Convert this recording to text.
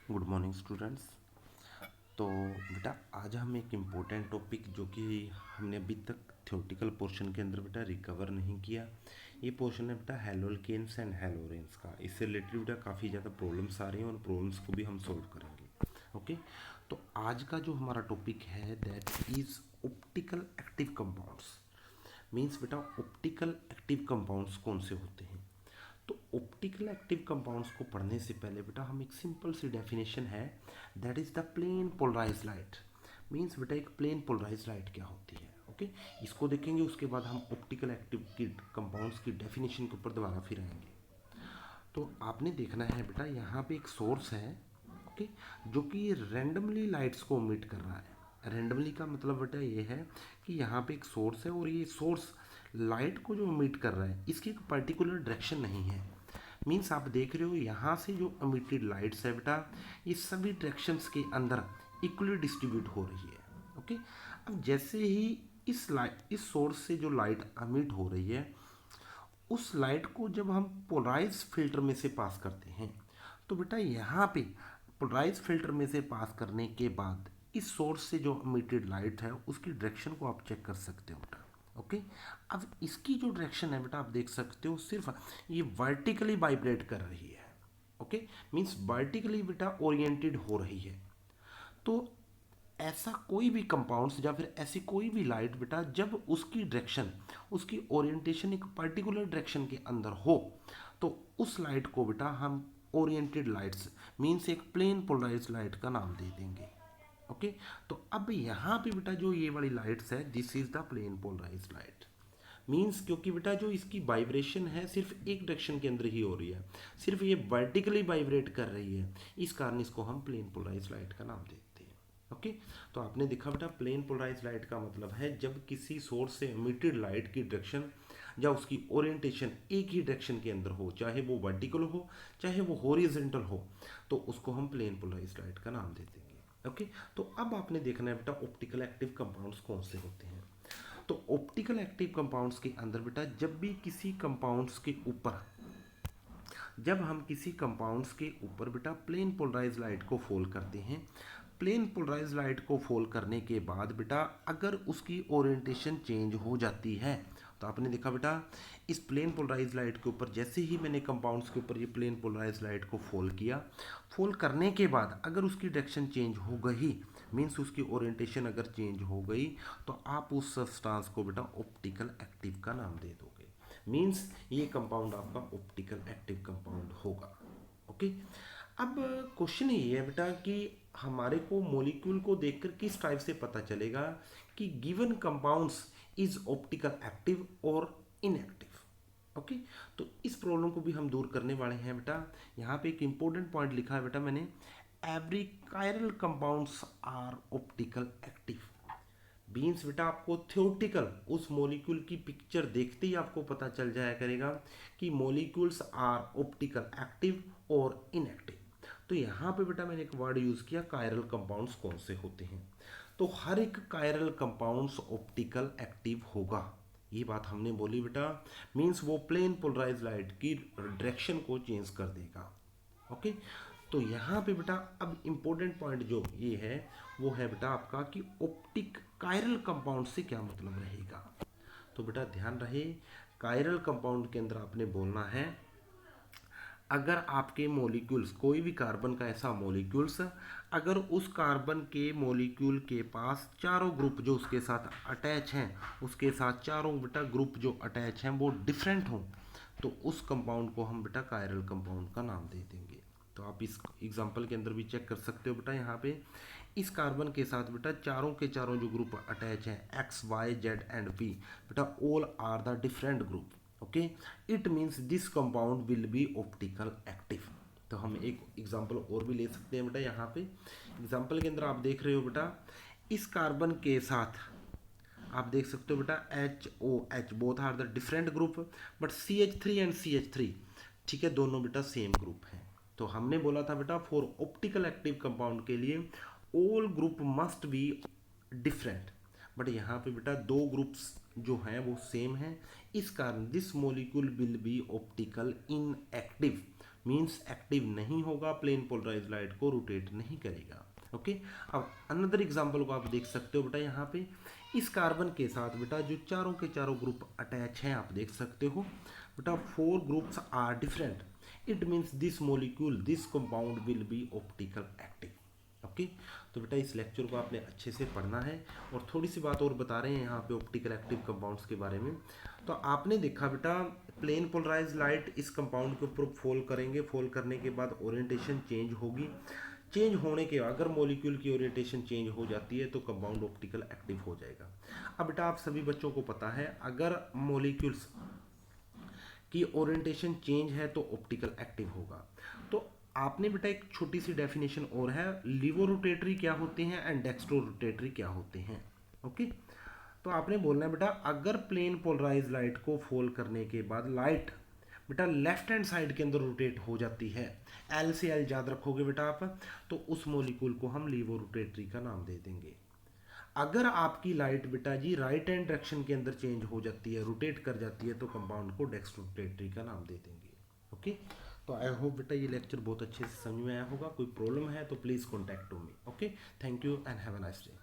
Good morning students. तो बेटा आज हम एक इम्पोर्टेंट टॉपिक जो कि हमने अभी तक थ्योरेटिकल पोर्शन के अंदर बेटा रिकवर नहीं किया, ये पोर्शन है बेटा हेलोल्केन्स एंड हेलोरेंस का। इससे रिलेटेड बेटा काफ़ी ज़्यादा प्रॉब्लम्स आ रही हैं और प्रॉब्लम्स को भी हम सॉल्व करेंगे। ओके, तो आज का जो हमारा टॉपिक है that is optical active compounds. Means बेटा ऑप्टिकल एक्टिव कंपाउंड्स कौन से होते हैं। तो ऑप्टिकल एक्टिव कंपाउंड्स को पढ़ने से पहले बेटा हम एक सिंपल सी डेफिनेशन है that is the plane polarize light. Means बेटा एक प्लेन पोलराइज लाइट क्या होती है। ओके, इसको देखेंगे, उसके बाद हम ऑप्टिकल एक्टिव की कंपाउंड्स की डेफिनेशन के ऊपर दोबारा फिर आएंगे। तो आपने देखना है बेटा यहाँ पे एक सोर्स है, ओके, जो कि रैंडमली लाइट्स को इमिट कर रहा है। रैंडमली का मतलब बेटा ये है कि यहाँ पे एक सोर्स है और ये सोर्स लाइट को जो इमिट कर रहा है इसकी एक पर्टिकुलर डायरेक्शन नहीं है। मीन्स आप देख रहे हो यहाँ से जो इमिटेड लाइट्स है बेटा ये सभी डायरेक्शंस के अंदर इक्वली डिस्ट्रीब्यूट हो रही है। ओके, अब जैसे ही इस सोर्स से जो लाइट इमिट हो रही है उस लाइट को जब हम पोलराइज फिल्टर में से पास करते हैं तो बेटा यहाँ पे पोलराइज फिल्टर में से पास करने के बाद इस सोर्स से जो इमिटेड लाइट है उसकी डायरेक्शन को आप चेक कर सकते हो बेटा। ओके, अब इसकी जो डायरेक्शन है बेटा आप देख सकते हो सिर्फ ये वर्टिकली वाइब्रेट कर रही है। ओके, मीन्स वर्टिकली बेटा ओरिएंटेड हो रही है। तो ऐसा कोई भी कंपाउंड्स या फिर ऐसी कोई भी लाइट बेटा जब उसकी डायरेक्शन उसकी ओरिएंटेशन एक पर्टिकुलर डायरेक्शन के अंदर हो तो उस लाइट को बेटा हम ओरिएंटेड लाइट्स मीन्स एक प्लेन पोलराइज लाइट का नाम दे देंगे। ओके, तो अब यहाँ पे बेटा जो ये वाली लाइट्स है this is the plane polarize light. Means क्योंकि बेटा जो इसकी वाइब्रेशन है सिर्फ एक डायरेक्शन के अंदर ही हो रही है, सिर्फ ये वर्टिकली वाइब्रेट कर रही है, इस कारण इसको हम प्लेन पोलराइज लाइट का नाम देते हैं। ओके, तो आपने देखा बेटा प्लेन पोलराइज लाइट का मतलब है जब किसी सोर्स से इमिटेड लाइट की डायरेक्शन या उसकी ओरिएंटेशन एक ही डायरेक्शन के अंदर हो, चाहे वो वर्टिकल हो चाहे वो हॉरिजॉन्टल हो, तो उसको हम प्लेन पोलराइज लाइट का नाम दे देंगे। ओके, तो अब आपने देखना है बेटा ऑप्टिकल एक्टिव कंपाउंड्स कौन से होते हैं। तो ऑप्टिकल एक्टिव कंपाउंड्स के अंदर बेटा जब भी किसी कंपाउंड्स के ऊपर जब हम किसी कंपाउंड्स के ऊपर बेटा प्लेन पोलराइज लाइट को फॉल करते हैं, प्लेन पोलराइज लाइट को फॉल करने के बाद बेटा अगर उसकी ओरिएंटेशन चेंज हो जाती है तो आपने देखा बेटा इस प्लेन पोलराइज लाइट के ऊपर जैसे ही मैंने कंपाउंड्स के ऊपर ये प्लेन पोलराइज लाइट को फॉल किया, फॉल करने के बाद अगर उसकी डायरेक्शन चेंज हो गई मीन्स उसकी ओरिएंटेशन अगर चेंज हो गई तो आप उस सब्सटेंस को बेटा ऑप्टिकल एक्टिव का नाम दे दोगे। मीन्स ये कंपाउंड आपका ऑप्टिकल एक्टिव कंपाउंड होगा। ओके, अब क्वेश्चन ये है बेटा कि हमारे को मॉलिक्यूल को देखकर किस टाइप से पता चलेगा कि given compounds is optical active और इनएक्टिव। ओके, तो इस प्रॉब्लम को भी हम दूर करने वाले हैं बेटा। यहाँ पे एक इंपॉर्टेंट पॉइंट लिखा है बेटा मैंने, every chiral compounds are optical active. Means बेटा आपको थ्योरेटिकल उस मॉलिक्यूल की पिक्चर देखते ही आपको पता चल जाया करेगा कि मॉलिक्यूल्स आर ऑप्टिकल एक्टिव और इनएक्टिव। तो यहाँ पे बेटा मैंने एक वर्ड यूज़ किया कायरल कंपाउंड्स कौन से होते हैं। तो हर एक कायरल कंपाउंड्स ऑप्टिकल एक्टिव होगा, ये बात हमने बोली बेटा। मीन्स वो प्लेन पोलराइज लाइट की डायरेक्शन को चेंज कर देगा। ओके, तो यहाँ पे बेटा अब इम्पोर्टेंट पॉइंट जो ये है वो है बेटा आपका कि ऑप्टिक कायरल कंपाउंड से क्या मतलब रहेगा। तो बेटा ध्यान रहे कायरल कंपाउंड के अंदर आपने बोलना है अगर आपके मॉलिक्यूल्स कोई भी कार्बन का ऐसा मॉलिक्यूल्स अगर उस कार्बन के मॉलिक्यूल के पास चारों ग्रुप जो उसके साथ अटैच हैं उसके साथ चारों बेटा ग्रुप जो अटैच हैं वो डिफरेंट हों तो उस कंपाउंड को हम बेटा कायरल कंपाउंड का नाम दे देंगे। तो आप इस एग्जांपल के अंदर भी चेक कर सकते हो बेटा यहाँ पे इस कार्बन के साथ बेटा चारों के चारों जो ग्रुप अटैच हैं X Y Z and P बेटा all are the different group. Okay, it means this compound will be optical active. तो हम एक एग्जांपल और भी ले सकते हैं बेटा। यहाँ पे एग्जांपल के अंदर आप देख रहे हो बेटा इस कार्बन के साथ आप देख सकते हो बेटा H O H both are the different group but C H three and C H three ठीक है दोनों बेटा सेम ग्रुप हैं। तो हमने बोला था बेटा फॉर ऑप्टिकल एक्टिव कंपाउंड के लिए all group must be different, but यहाँ पे बेटा दो ग्रुप्स जो हैं वो सेम हैं, इस कारण this molecule will be optical inactive. Means active नहीं होगा, प्लेन पोलराइज लाइट को रोटेट नहीं करेगा। ओके, अब अनदर एग्जांपल को आप देख सकते हो बेटा, यहाँ पे इस कार्बन के साथ बेटा जो चारों के चारों ग्रुप अटैच हैं आप देख सकते हो बेटा, 4 groups are different, it means this molecule this compound will be optical active. Okay, तो बेटा इस लेक्चर को आपने अच्छे से पढ़ना है। और थोड़ी सी बात और बता रहे हैं यहाँ पे ऑप्टिकल एक्टिव कंपाउंड्स के बारे में। तो आपने देखा बेटा प्लेन पोलराइज लाइट इस कंपाउंड के ऊपर फॉल करेंगे, फॉल करने के बाद ओरिएंटेशन चेंज होगी, चेंज होने के अगर मॉलिक्यूल की ओरिएंटेशन चेंज हो जाती है तो कंपाउंड ऑप्टिकल एक्टिव हो जाएगा। अब बेटा आप सभी बच्चों को पता है अगर मॉलिक्यूल्स की ओरिएंटेशन चेंज है तो ऑप्टिकल एक्टिव होगा। तो आपने बेटा एक छोटी सी डेफिनेशन और है, लीवो रोटेटरी क्या होते हैं एंड डेक्स्ट्रो रोटेटरी क्या होते हैं। ओके, तो आपने बोलना है बेटा अगर प्लेन पोलराइज लाइट को फॉल करने के बाद लाइट बेटा लेफ्ट हैंड साइड के अंदर रोटेट हो जाती है, एल से एल याद रखोगे बेटा आप, तो उस मॉलिक्यूल को हम लीवो रोटेटरी का नाम दे देंगे। अगर आपकी लाइट बेटा जी राइट हैंड डायरेक्शन के अंदर चेंज हो जाती है, रोटेट कर जाती है, तो कंपाउंड को डेक्स्ट्रोरोटेटरी का नाम दे देंगे। ओके, तो आई होप बेटा ये लेक्चर बहुत अच्छे से समझ में आया होगा। कोई प्रॉब्लम है तो please contact to me. Okay, thank you and have a nice day.